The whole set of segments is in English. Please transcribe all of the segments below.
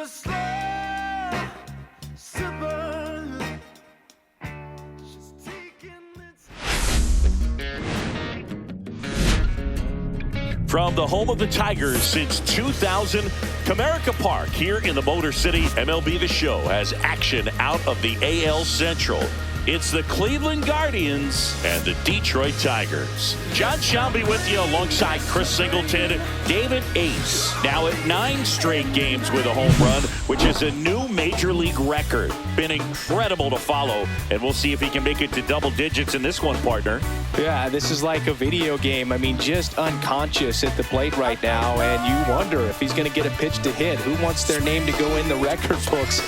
a slow sipper. She's taking its From the home of the Tigers since 2000, Comerica Park here in the Motor City, MLB The Show has action out of the AL Central. It's the Cleveland Guardians and the Detroit Tigers. John Shelby with you alongside Chris Singleton, David Ace. Now at 9 straight games with a home run, which is a new major league record. Been incredible to follow, and we'll see if he can make it to double digits in this one, partner. Yeah, this is like a video game. I mean, just unconscious at the plate right now, and you wonder if he's going to get a pitch to hit. Who wants their name to go in the record books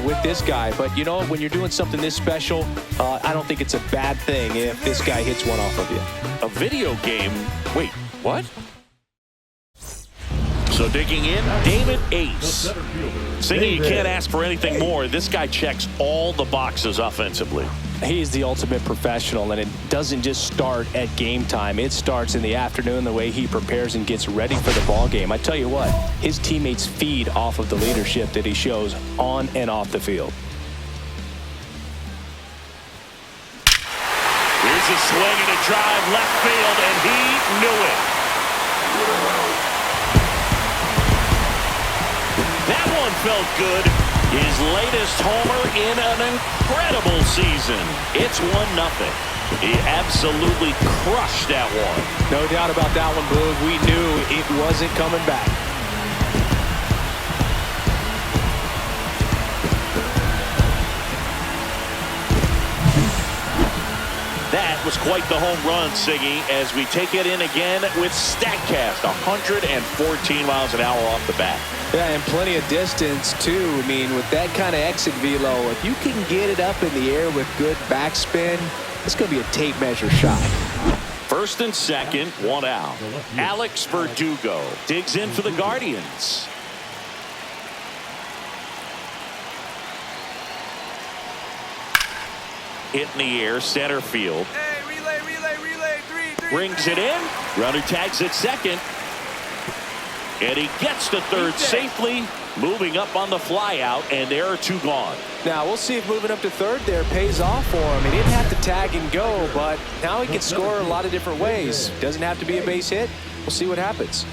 with this guy? But, you know, when you're doing something this special, I don't think it's a bad thing if this guy hits one off of you. A video game? Wait, what? So digging in, David Ace. Singing, you can't ask for anything more. This guy checks all the boxes offensively. He's the ultimate professional, and it doesn't just start at game time. It starts in the afternoon, the way he prepares and gets ready for the ball game. I tell you what, his teammates feed off of the leadership that he shows on and off the field. Here's a swing and a drive left field, and he knew it. That one felt good. His latest homer in an incredible season. It's 1-0. He absolutely crushed that one. No doubt about that one, Boog. We knew it wasn't coming back. That was quite the home run, Siggy, as we take it in again with StatCast. 114 miles an hour off the bat. Yeah, and plenty of distance, too. I mean, with that kind of exit velo, if you can get it up in the air with good backspin, it's going to be a tape measure shot. First and second, 1 out. Alex Verdugo digs in for the Guardians. Hit in the air, center field. Hey, relay, 3. Brings it in. Runner tags at second. And he gets to third safely, moving up on the fly out, and there are 2 gone. Now, we'll see if moving up to third there pays off for him. He didn't have to tag and go, but now he can score a lot of different ways. Doesn't have to be a base hit. We'll see what happens.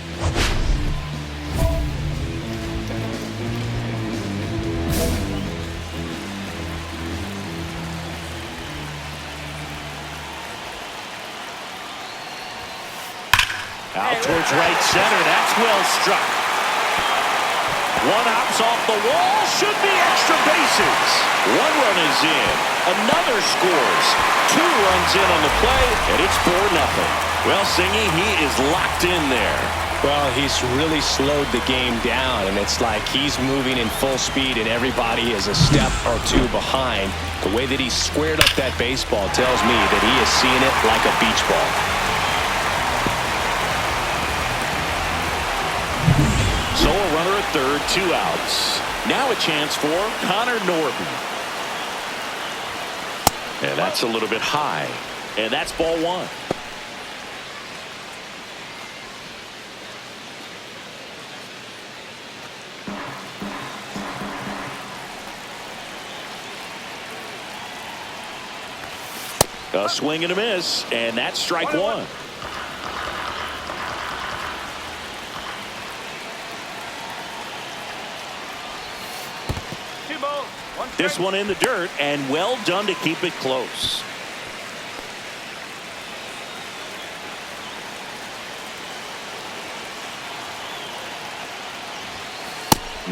Out towards right center. That's well struck. One hops off the wall. Should be extra bases. 1 run is in. Another scores. 2 runs in on the play, and it's 4-0. Well, Singy, he is locked in there. Well, he's really slowed the game down, and it's like he's moving in full speed, and everybody is a step or 2 behind. The way that he squared up that baseball tells me that he is seeing it like a beach ball. So a runner at third, 2 outs. Now a chance for Connor Norton. And that's a little bit high. And that's ball 1. A swing and a miss, and that's strike 1. This one in the dirt, and well done to keep it close.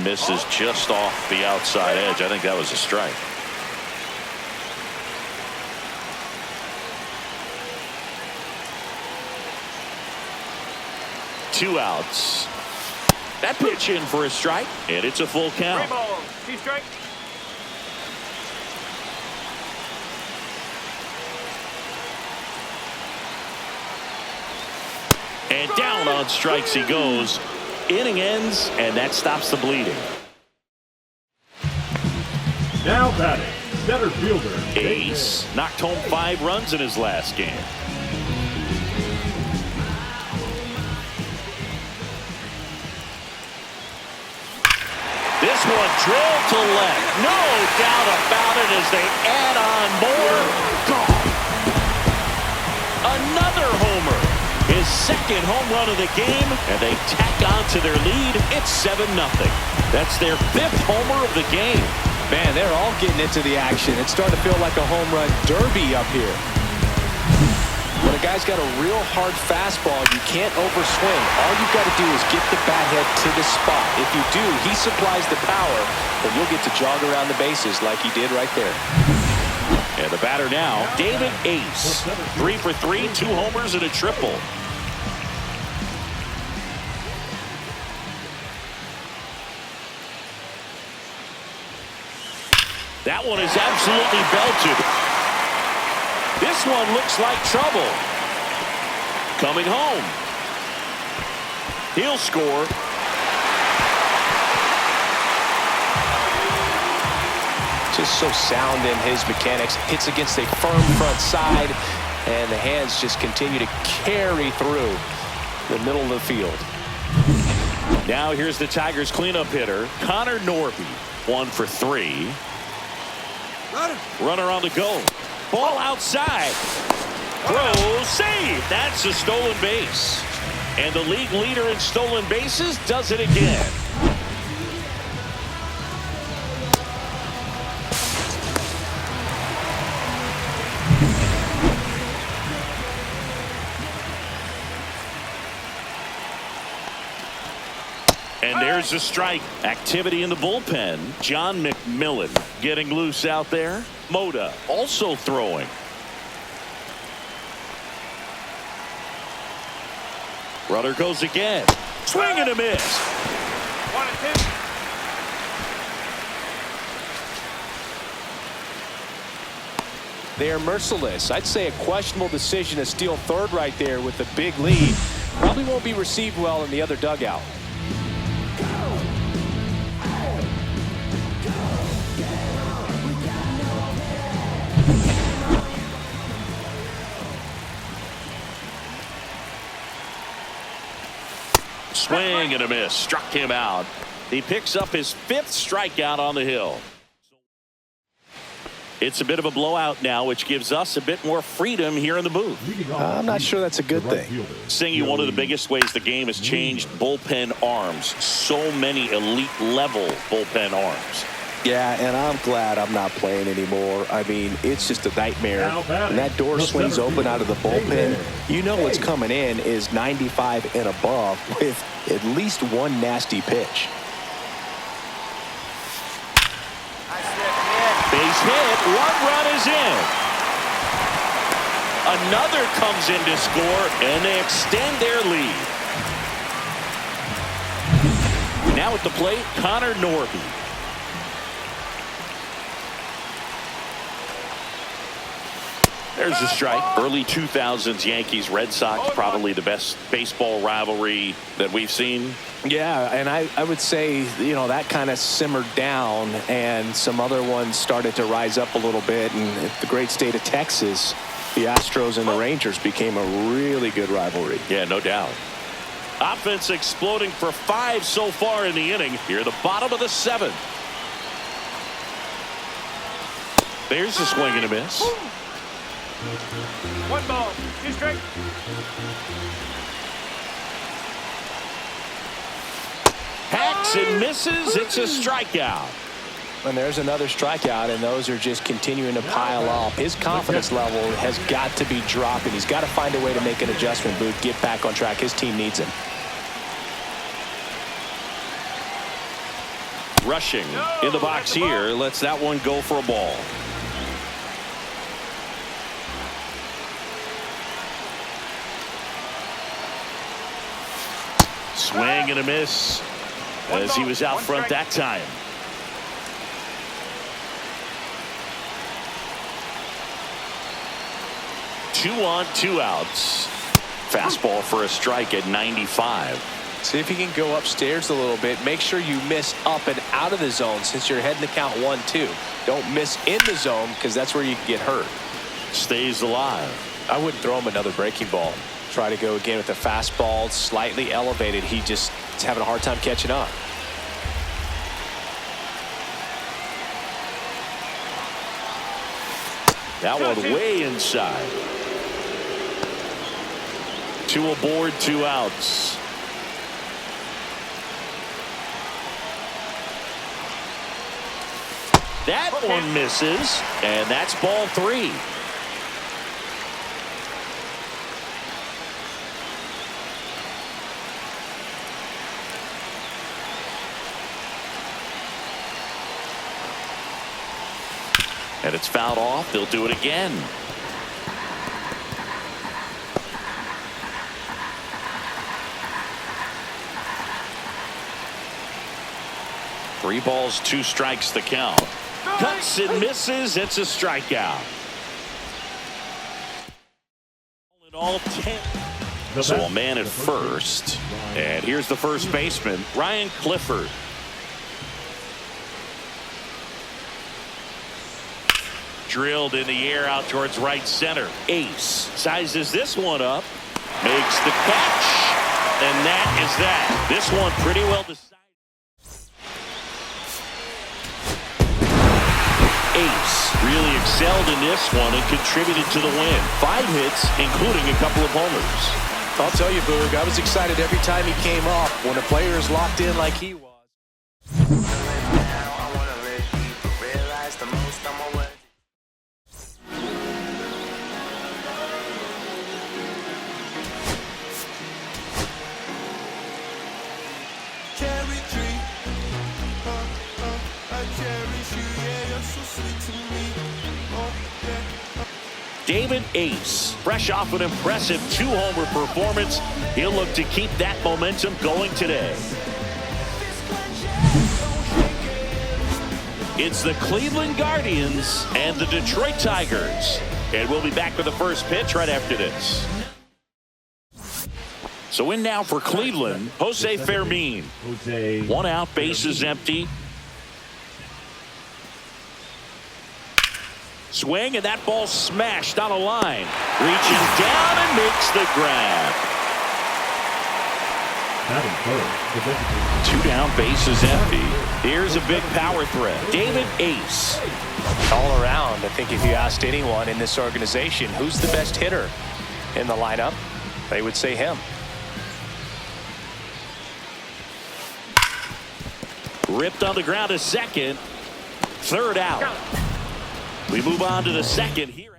Misses just off the outside edge. I think that was a strike. Two outs. That pitch in for a strike, and it's a full count. 3 balls, 2 strikes. And down on strikes he goes. Inning ends, and that stops the bleeding. Now batting, center fielder Ace knocked home 5 runs in his last game. This one drilled to left. No doubt about it as they add on more. Gone. Another homer. His second home run of the game, and they tack on to their lead. It's 7-0. That's their 5th homer of the game. Man, they're all getting into the action. It's starting to feel like a home run derby up here. When a guy's got a real hard fastball, you can't overswing. All you've got to do is get the bat head to the spot. If you do, he supplies the power, and you'll get to jog around the bases like he did right there. And the batter now, David Ace. 3 for 3, 2 homers and a triple. That one is absolutely belted. This one looks like trouble. Coming home. He'll score. Just so sound in his mechanics. Hits against a firm front side, and the hands just continue to carry through the middle of the field. Now here's the Tigers cleanup hitter, Connor Norby. 1 for 3. Runner on the go. Ball outside. Throw, save. That's a stolen base. And the league leader in stolen bases does it again. And there's a strike. Activity in the bullpen. John McMillan getting loose out there. Moda also throwing. Runner goes again. Swing and a miss. 1 and 2. They are merciless. I'd say a questionable decision to steal third right there with a big lead. Probably won't be received well in the other dugout. Swing and a miss. Struck him out. He picks up his 5th strikeout on the hill. It's a bit of a blowout now, which gives us a bit more freedom here in the booth. I'm not sure that's a good thing. Seeing one of the biggest ways the game has changed bullpen arms. So many elite level bullpen arms. Yeah, and I'm glad I'm not playing anymore. I mean, it's just a nightmare. When that door swings open out of the bullpen, you know what's coming in is 95 and above with at least one nasty pitch. Base hit. 1 run is in. Another comes in to score, and they extend their lead. Now at the plate, Connor Norby. There's a strike. Early 2000s Yankees Red Sox, probably the best baseball rivalry that we've seen. Yeah, and I would say, you know, that kind of simmered down and some other ones started to rise up a little bit. And the great state of Texas, the Astros and the Rangers became a really good rivalry. Yeah, no doubt. Offense exploding for 5 so far in the inning. Here, the bottom of the 7th. There's a swing and a miss. 1 ball, 2 strikes. Hacks and misses. It's a strikeout. And there's another strikeout, and those are just continuing to pile up. His confidence level has got to be dropping. He's got to find a way to make an adjustment, Booth, get back on track. His team needs him. Rushing in the box here. Lets that one go for a ball. Swing and a miss as he was out front that time. Two on, 2 outs. Fastball for a strike at 95. See if you can go upstairs a little bit. Make sure you miss up and out of the zone since you're heading to count 1-2. Don't miss in the zone because that's where you can get hurt. Stays alive. I wouldn't throw him another breaking ball. Try to go again with the fastball slightly elevated. He just is having a hard time catching up. That one way inside. 2 aboard, 2 outs. That one misses, and that's ball 3. And it's fouled off. They'll do it again. Three balls, 2 strikes the count. Cuts and misses. It's a strikeout. All in all, 10. So a man at first. And here's the first baseman, Ryan Clifford. Drilled in the air out towards right center. Ace sizes this one up. Makes the catch. And that is that. This one pretty well decided. Ace really excelled in this one and contributed to the win. 5 hits, including a couple of homers. I'll tell you, Boog, I was excited every time he came off when a player is locked in like he was. David Ace, fresh off an impressive 2-homer performance. He'll look to keep that momentum going today. It's the Cleveland Guardians and the Detroit Tigers. And we'll be back with the first pitch right after this. So in now for Cleveland, Jose Fermin. 1 out, bases empty. Swing, and that ball smashed on a line. Reaching down and makes the grab. 2 down, bases empty. Here's a big power threat. David Ace. All around, I think if you asked anyone in this organization who's the best hitter in the lineup, they would say him. Ripped on the ground to second. 3rd out. We move on to the second here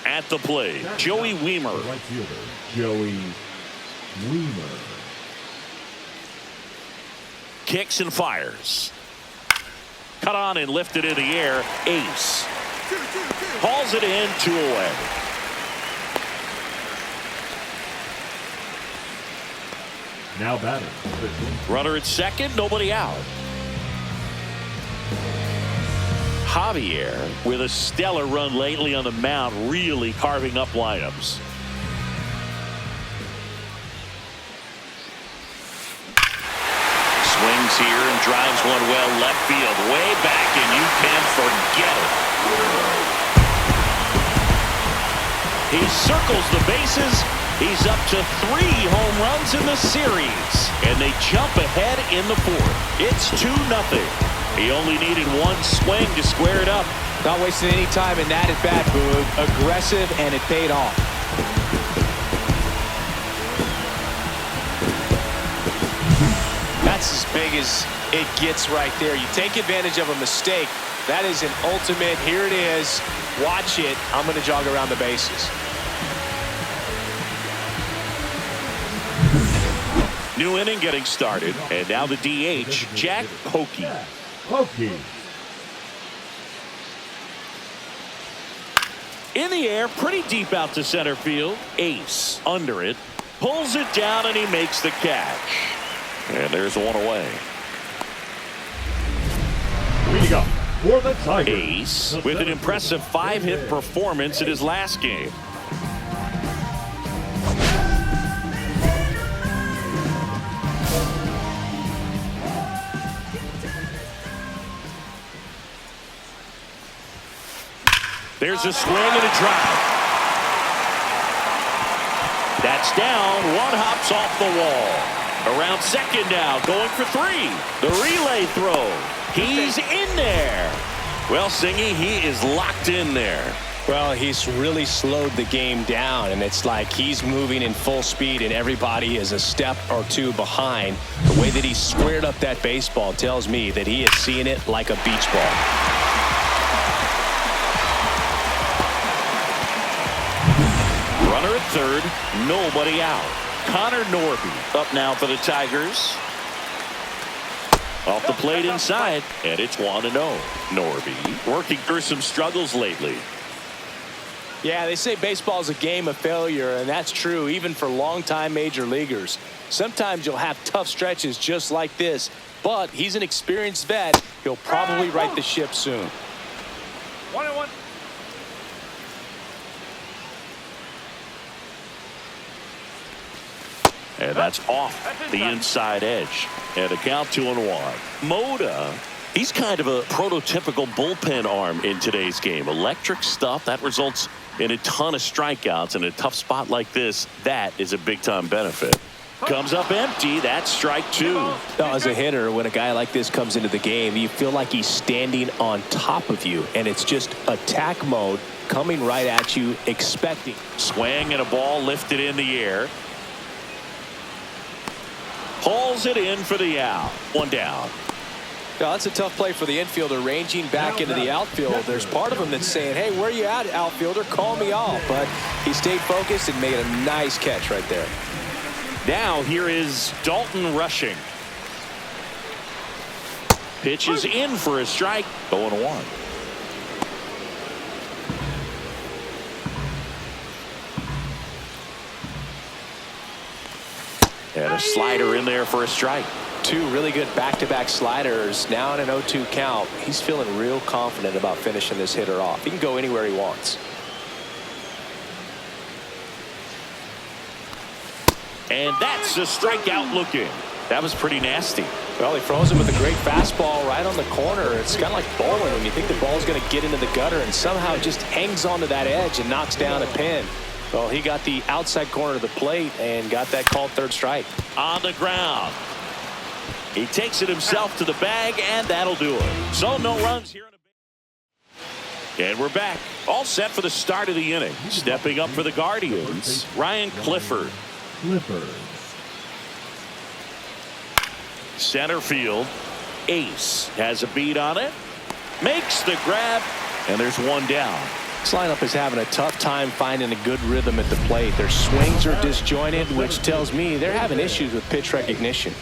at the plate. Joey Wiemer. Right fielder, Joey Wiemer. Kicks and fires. Cut on and lifted in the air. Ace. Hauls it in, 2 away. Now batting. Runner at second, nobody out. Javier, with a stellar run lately on the mound, really carving up lineups. Swings here and drives one well left field, way back, and you can forget it. He circles the bases. He's up to 3 home runs in the series, and they jump ahead in the 4th. It's 2-0. He only needed 1 swing to square it up. Not wasting any time in that at bat, Boog. Aggressive, and it paid off. That's as big as it gets right there. You take advantage of a mistake. That is an ultimate. Here it is. Watch it. I'm going to jog around the bases. New inning getting started, and now the DH, Jack Hokie. In the air, pretty deep out to center field. Ace under it, pulls it down, and he makes the catch. And there's 1 away. We got for the Tigers. Ace with an impressive 5-hit performance in his last game. There's a swing and a drive. That's down. 1 hops off the wall. Around second now, going for 3. The relay throw. He's in there. Well, Singy, he is locked in there. Well, he's really slowed the game down, and it's like he's moving in full speed, and everybody is a step or two behind. The way that he squared up that baseball tells me that he is seeing it like a beach ball. Runner at third, nobody out. Connor Norby up now for the Tigers. Off the plate inside, and it's 1-0. Norby working through some struggles lately. Yeah, they say baseball is a game of failure, and that's true even for longtime major leaguers. Sometimes you'll have tough stretches just like this, but he's an experienced vet. He'll probably right the ship soon. 1-1. And that's off the inside edge. And a count 2-1. Moda, he's kind of a prototypical bullpen arm in today's game. Electric stuff that results in a ton of strikeouts. In a tough spot like this, that is a big-time benefit. Comes up empty. That's strike two. Now, as a hitter, when a guy like this comes into the game, you feel like he's standing on top of you, and it's just attack mode coming right at you, expecting. Swing and a ball lifted in the air. Pulls it in for the out. One down. Now, that's a tough play for the infielder, ranging back into the outfield. There's part of him that's saying, hey, where you at, outfielder? Call me off. But he stayed focused and made a nice catch right there. Now here is Dalton rushing. Pitch is in for a strike. 0-1. And a slider in there for a strike. Two really good back-to-back sliders. Now in an 0-2 count. He's feeling real confident about finishing this hitter off. He can go anywhere he wants. And that's a strikeout looking. That was pretty nasty. Well, he throws him with a great fastball right on the corner. It's kind of like bowling when you think the ball's going to get into the gutter and somehow just hangs onto that edge and knocks down a pin. Well, he got the outside corner of the plate and got that called third strike. On the ground. He takes it himself to the bag, and that'll do it. So no runs here in a bit. And we're back. All set for the start of the inning. Stepping up for the Guardians, Ryan Clifford. Center field. Ace has a beat on it. Makes the grab, and there's one down. This lineup is having a tough time finding a good rhythm at the plate. Their swings are disjointed, which tells me they're having issues with pitch recognition.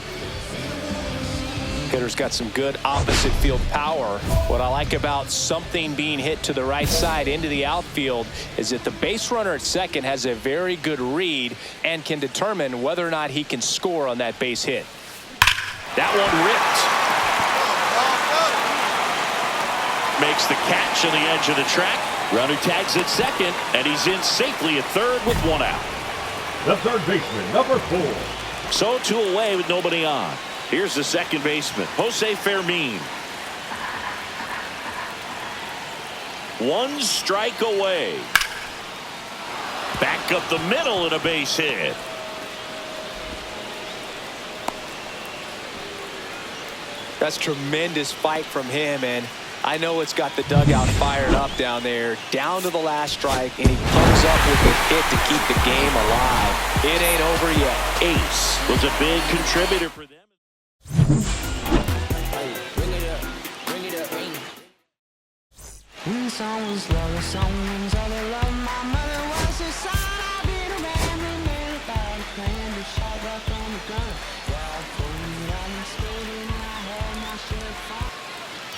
Hitter's got some good opposite field power. What I like about something being hit to the right side into the outfield is that the base runner at second has a very good read and can determine whether or not he can score on that base hit. That one ripped. Makes the catch on the edge of the track. Runner tags at second, and he's in safely at third with one out. The third baseman, number 4. So two away with nobody on. Here's the second baseman, Jose Fermin. One strike away. Back up the middle and a base hit. That's tremendous fight from him, and I know it's got the dugout fired up down there. Down to the last strike, and he comes up with a hit to keep the game alive. It ain't over yet. Ace was a big contributor for them.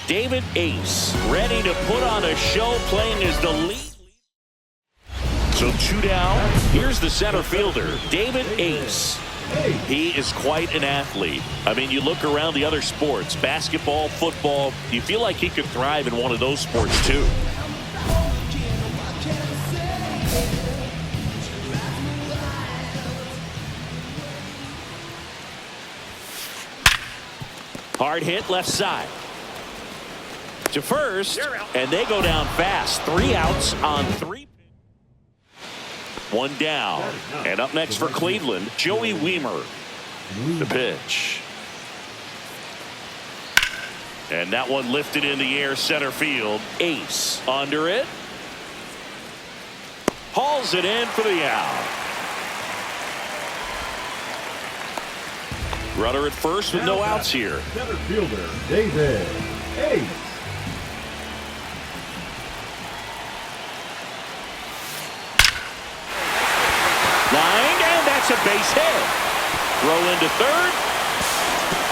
David Ace ready to put on a show, playing as the lead. So two down. Here's the center fielder, David Ace. He is quite an athlete. I mean, you look around the other sports, basketball, football, you feel like he could thrive in one of those sports too. Hard hit left side. To first, and they go down fast. 3 outs on 3. One down. And up next for Cleveland, Joey Wiemer. The pitch. And that one lifted in the air center field. Ace under it. Hauls it in for the out. Runner at first with no outs here. Center fielder, David. Ace. Line, and that's a base hit. Throw into third.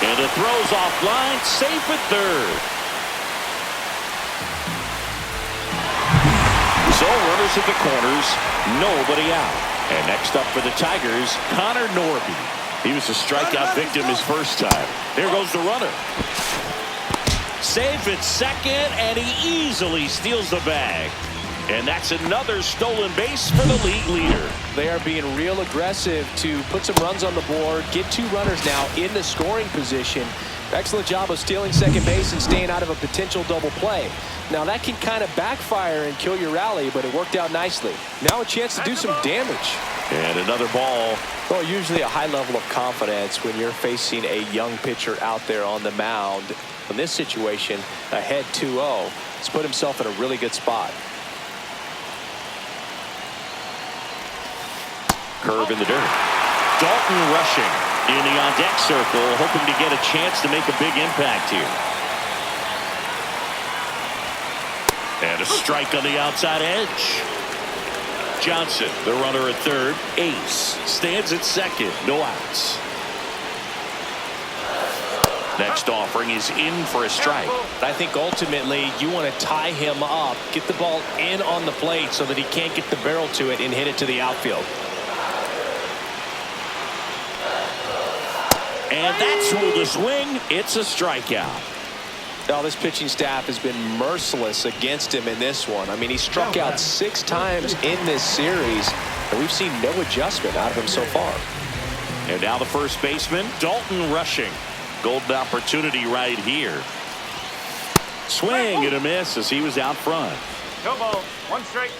And it throws offline, safe at third. So runners at the corners, nobody out. And next up for the Tigers, Connor Norby. He was a strikeout victim his first time. There goes the runner. Safe at second, and he easily steals the bag. And that's another stolen base for the league leader. They are being real aggressive to put some runs on the board, get 2 runners now in the scoring position. Excellent job of stealing second base and staying out of a potential double play. Now that can kind of backfire and kill your rally, but it worked out nicely. Now a chance to do some damage. And another ball. Well, usually a high level of confidence when you're facing a young pitcher out there on the mound. In this situation, ahead 2-0, he's put himself in a really good spot. Curve in the dirt. Dalton rushing in the on-deck circle, hoping to get a chance to make a big impact here. And a strike on the outside edge. Johnson, the runner at third. Ace stands at second. No outs. Next offering is in for a strike. I think ultimately you want to tie him up, get the ball in on the plate so that he can't get the barrel to it and hit it to the outfield. And that's ruled a swing. It's a strikeout. Now this pitching staff has been merciless against him in this one. I mean, he struck out 6 times in this series, and we've seen no adjustment out of him so far. And now the first baseman, Dalton rushing. Golden opportunity right here. Swing and a miss as he was out front. No ball. 1 strike.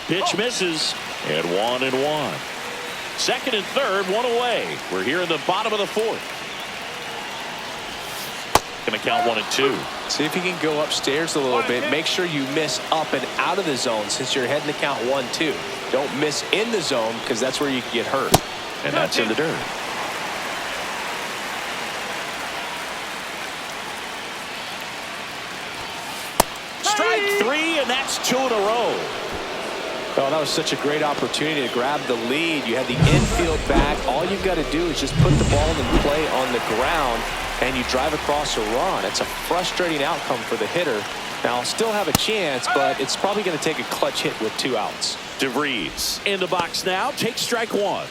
Pitch misses, and 1-1. Second and third, 1 away. We're here in the bottom of the 4th. Going to count 1 and 2. See if you can go upstairs a little bit. Make sure you miss up and out of the zone since you're heading to count 1-2. Don't miss in the zone because that's where you can get hurt. And that's in the dirt. Strike 3, and that's 2 in a row. Oh, that was such a great opportunity to grab the lead. You had the infield back. All you've got to do is just put the ball in play on the ground, and you drive across a run. It's a frustrating outcome for the hitter. Now, still have a chance, but it's probably going to take a clutch hit with 2 outs. DeVries in the box now. Takes strike 1.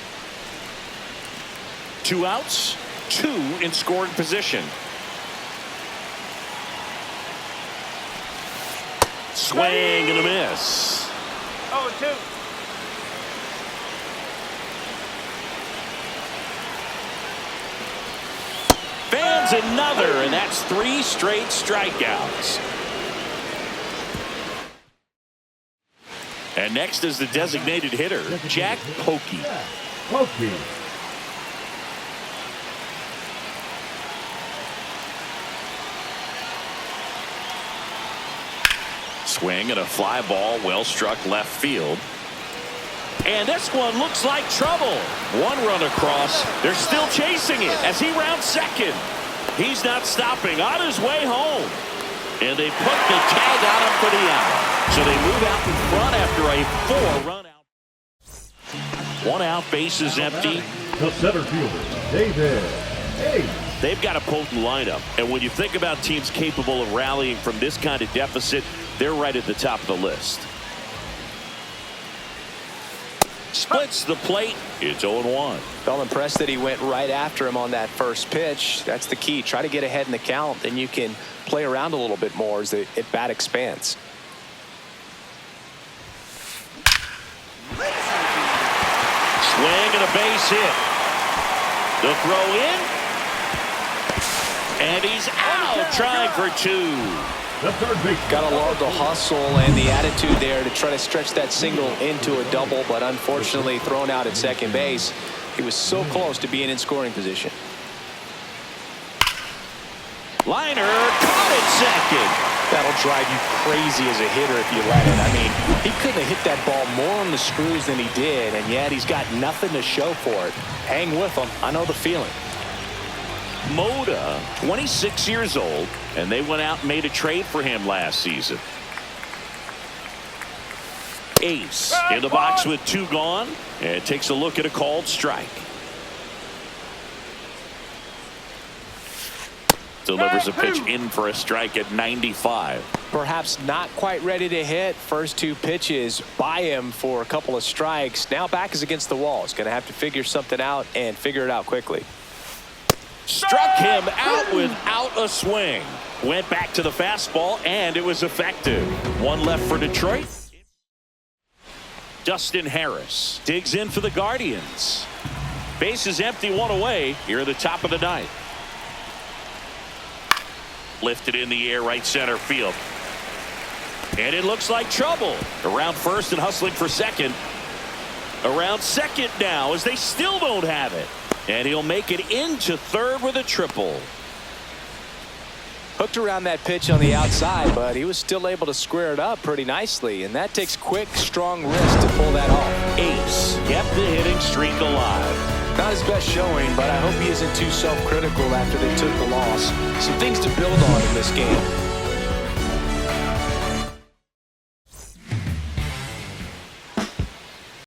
2 outs, 2 in scoring position. Swing and a miss. 0-2. Fans another, and that's 3 straight strikeouts. And next is the designated hitter, Jack Pokey. Pokey. Swing and a fly ball, well struck left field. And this one looks like trouble. 1 run across. They're still chasing it as he rounds second. He's not stopping on his way home. And they put the tag on him for the out. So they move out in front after a 4-run out. 1 out, base is empty. The center fielder, David. Ace. They've got a potent lineup. And when you think about teams capable of rallying from this kind of deficit, they're right at the top of the list. Splits the plate. It's 0-1. Felt impressed that he went right after him on that first pitch. That's the key. Try to get ahead in the count. Then you can play around a little bit more as the at-bat expands. Swing and a base hit. The throw in. And he's out trying for 2. the third baseman. Got to love the hustle and the attitude there to try to stretch that single into a double, but unfortunately thrown out at second base. He was so close to being in scoring position. Liner caught it second. That'll drive you crazy as a hitter if you let it. I mean, he couldn't have hit that ball more on the screws than he did, and yet he's got nothing to show for it. Hang with him. I know the feeling. Moda, 26 years old, and they went out and made a trade for him last season. Ace in the box with 2 gone, and takes a look at a called strike. Delivers a pitch in for a strike at 95. Perhaps not quite ready to hit. First 2 pitches by him for a couple of strikes. Now back is against the wall. He's going to have to figure something out and figure it out quickly. Struck him out without a swing. Went back to the fastball, and it was effective. 1 left for Detroit. Dustin Harris digs in for the Guardians. Base is empty, 1 away here at the top of the 9th. Lifted in the air, right center field. And it looks like trouble. Around first and hustling for second. Around second now as they still don't have it. And he'll make it into third with a triple. Hooked around that pitch on the outside, but he was still able to square it up pretty nicely. And that takes quick, strong wrist to pull that off. Ace kept the hitting streak alive. Not his best showing, but I hope he isn't too self-critical after they took the loss. Some things to build on in this game.